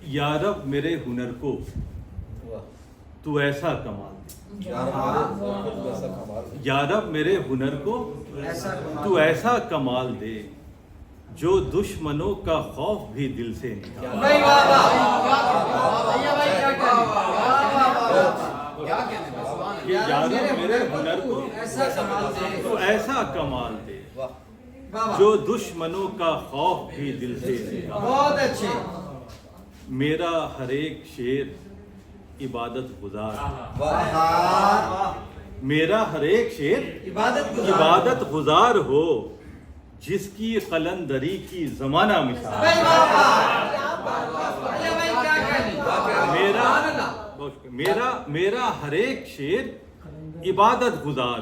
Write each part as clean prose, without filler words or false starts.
या रब मेरे हुनर को तू ऐसा कमाल दे, या रब मेरे हुनर को तू ऐसा कमाल दे जो दुश्मनों का खौफ भी दिल से निकाल। या रब मेरे हुनर को तू ऐसा कमाल दे जो दुश्मनों का खौफ भी दिल से निकाल। बहुत अच्छे। मेरा हर एक शेर इबादत गुजार, मेरा हर एक शेर इबादत गुजार हो जिसकी कलंदरी की जमाना मिसाल। मेरा हर एक शेर इबादत गुजार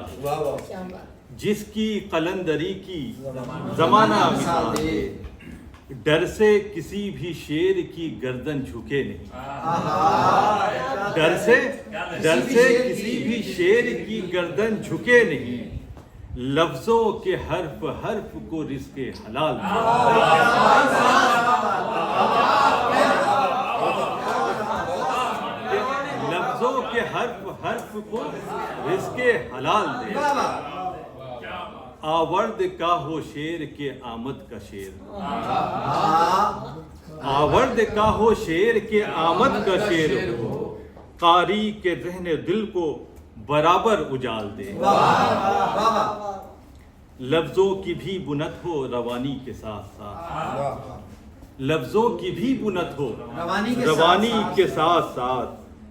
जिसकी कलंदरी की जमाना मिसाल। डर से किसी भी शेर की गर्दन झुके नहीं, डर से किसी भी शेर की गर्दन झुके नहीं। लफ्जों के हर्फ हर्फ को रिज़्क़े हलाल, लफ्जों के हर्फ हर्फ को रिज़्क़े हलाल दे। आवर्द का हो शेर के आमद का शेर, आवर्द का हो शेर के आमद का शेर हो कारी के रहने दिल को बराबर उजाल दे। लफ्जों की भी बुनत हो रवानी के साथ साथ, लफ्जों की भी बुनत हो रवानी के साथ साथ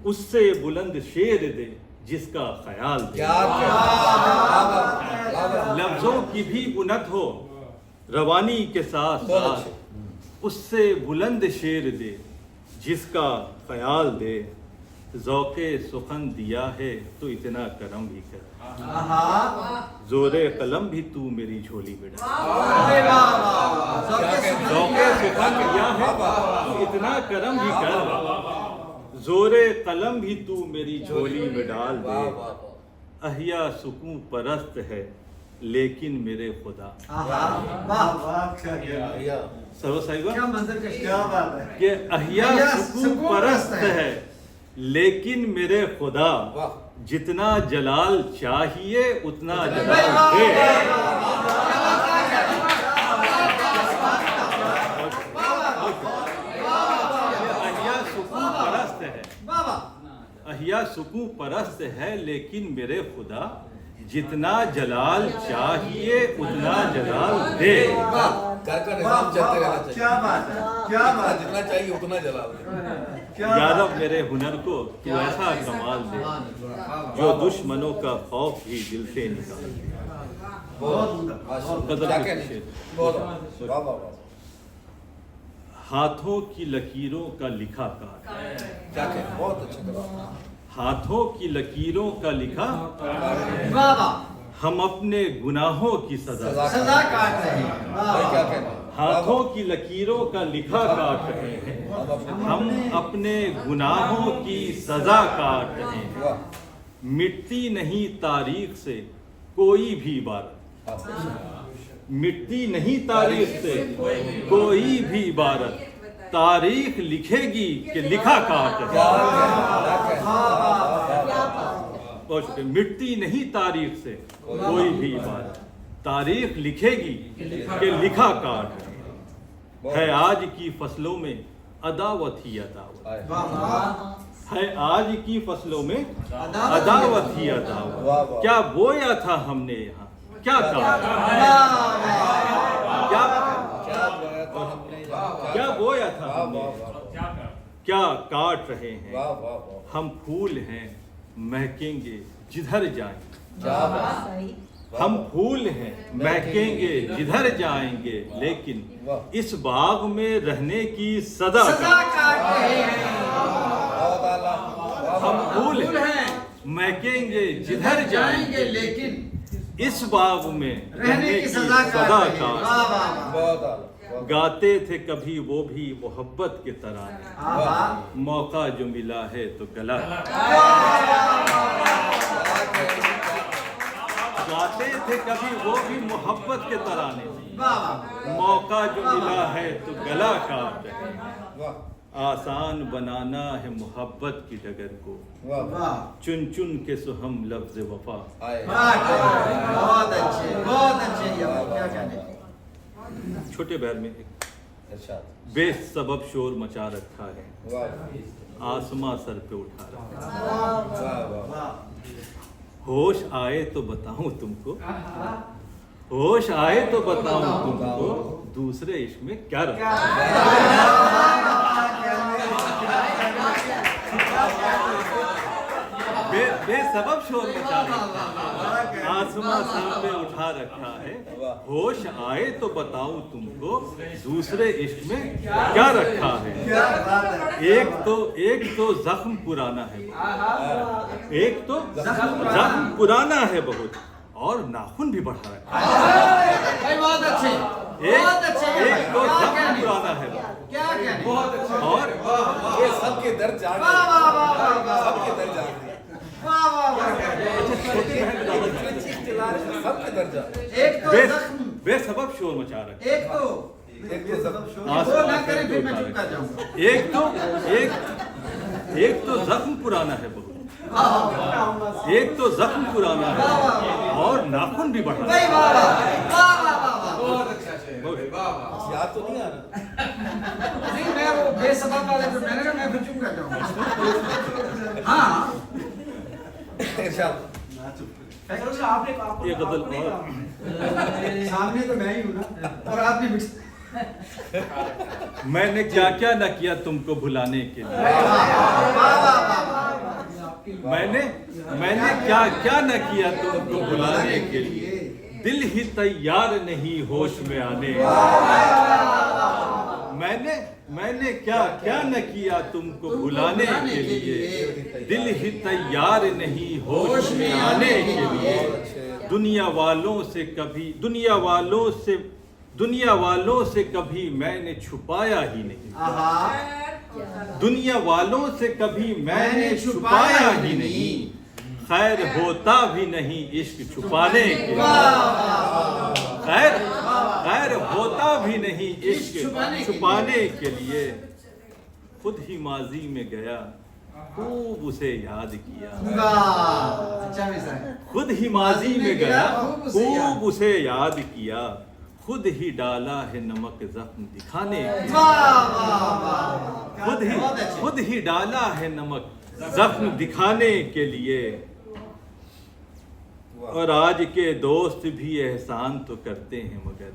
उससे बुलंद शेर दे जिसका ख्याल दे। लफ्जों की भी बुनत हो रवानी के साथ साथ उससे बुलंद शेर दे जिसका ख्याल दे। ज़ौक़े सुखन दिया है तो इतना करम भी कर, जोरे कलम भी तू मेरी झोली में डाल। ज़ौक़े सुखन दिया है तो इतना करम भी कर, जोरे कलम भी तू मेरी झोली में डाल दे। अहिया सुकून परस्त है लेकिन मेरे खुदा, सरो साहिबा कि अहिया सुकून परस्त है लेकिन मेरे खुदा जितना जलाल चाहिए उतना जलाल दे। अहिया सुकून परस्त है लेकिन मेरे खुदा जितना जलाल चाहिए उतना जलाल दे। घर का निजाम चलते रहना चाहिए। क्या बात है, क्या बात, जितना चाहिए उतना जलाल दे। या रब मेरे हुनर को तू ऐसा कमाल दे जो दुश्मनों का खौफ भी दिल से निकाल। हाथों की लकीरों का लिखा काट, बहुत अच्छा, हाथों की लकीरों का लिखा वाह, हम अपने गुनाहों की सजा काट रहे हैं। हाथों की लकीरों का लिखा काट रहे हैं, हम अपने गुनाहों की सजा काट रहे हैं। मिटती नहीं तारीख से कोई भी इबारत, मिटती नहीं तारीख से कोई भी इबारत, तारीख लिखेगी कि लिखा काट है। मिटती नहीं तारीख से कोई भी इबारत, तारीख लिखेगी कि लिखा काट है। आज की फसलों में अदावत ही अदावत है, आज की फसलों में अदावत ही अदावत। क्या बोया था हमने यहाँ, क्या काटा, क्या बोया था हमने, क्या काट रहे हैं। हम फूल हैं महकेंगे जिधर जाएंगे, हम फूल हैं महकेंगे जिधर जाएंगे, लेकिन इस बाग में रहने की सदा काट रहे हैं। हम फूल हैं महकेंगे जिधर जाएंगे, लेकिन इस बाग में रहने की सदा काट। गाते थे कभी वो भी मोहब्बत के तराने, मौका जो मिला है तो गला। गाते थे कभी वो भी मोहब्बत के तराने, वाह मौका जो मिला है तो गला काट है। वाह आसान बनाना है मोहब्बत की डगर को, वाह वाह चुन चुन के सो हम लफ्ज वफा। आए बहुत अच्छे ये भाई, क्या कहने। छोटे बैर में एक इरशाद बेसबब शोर मचा रखा है, वाह आसमां सर पे उठा रखा है। वाह वाह होश आए तो बताऊं तुमको, होश आए तो बताऊं तुमको, दूसरे इश्क में क्या रखा है। बेसबब शोर मचा रखा है, आसमां सर पे उठा रखा है। होश आए तो बताऊं तुमको, दूसरे इश्क में क्या रखा है। एक तो जख्म पुराना है, एक तो जख्म पुराना है बहुत, और नाखून भी बढ़ा है। भाई बहुत अच्छे एक तो जख्म पुराना है क्या कहने। और ये सबके दर्द जान वाह वाह वाह वाह वाह सबके दर्द जान वाह वाह वाह। सबके दर्द जान एक तो जख्म, बेसबब शोर मचा रखा है। एक तो वो ना करें फिर मैं चुप कर जाऊंगा। एक तो जख्म पुराना है बहुत, एक तो जख्म पुराना है और नाखून भी बढ़ा भाई है। वाह वाह वाह वाह वाह बहुत अच्छा है याद तो नहीं आ रहा नहीं मैं वो बेसबब वाले जो मैंने कहा मैं फिर चुप कर जाऊंगा। हाँ इरशाद ये गजल और सामने तो मैं ही हूँ ना, और आप भी मैंने क्या क्या न किया तुमको भुलाने के लिए, मैंने क्या क्या न किया तुमको भुलाने के लिए, दिल ही तैयार नहीं होश में आने। मैंने क्या क्या न किया तुमको भुलाने के लिए, दिल ही तैयार नहीं होश में आने के लिए। दुनिया वालों से कभी मैंने छुपाया ही नहीं, दुनिया वालों से कभी मैंने छुपाया ही नहीं। खैर होता भी नहीं इश्क छुपाने के लिए, खैर होता भी नहीं इश्क छुपाने के लिए। खुद ही माजी में गया खूब उसे याद किया, अच्छा मिसाल। खुद ही माजी में गया खूब उसे याद किया। खुद ही डाला है नमक जख्म दिखाने के लिए, खुद ही डाला है नमक जख्म दिखाने के लिए। और आज के दोस्त भी एहसान तो करते हैं मगर,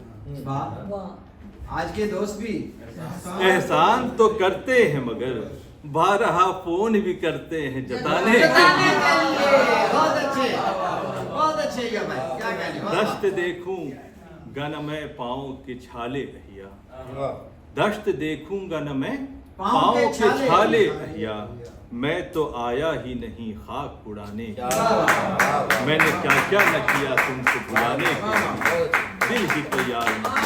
आज के दोस्त भी एहसान तो करते हैं मगर, बारहा फोन भी करते हैं जताने के लिए। बहुत अच्छे ये भाई, क्या कहने। दश्त देखूंगा न मैं पाँव के छाले अहिया, वाह दश्त देखूंगा न मैं पाँव के छाले अहिया। मैं तो आया ही नहीं खाक उड़ाने, मैंने क्या क्या न किया तुमको भुलाने के लिए, दिल ही तैयार नहीं।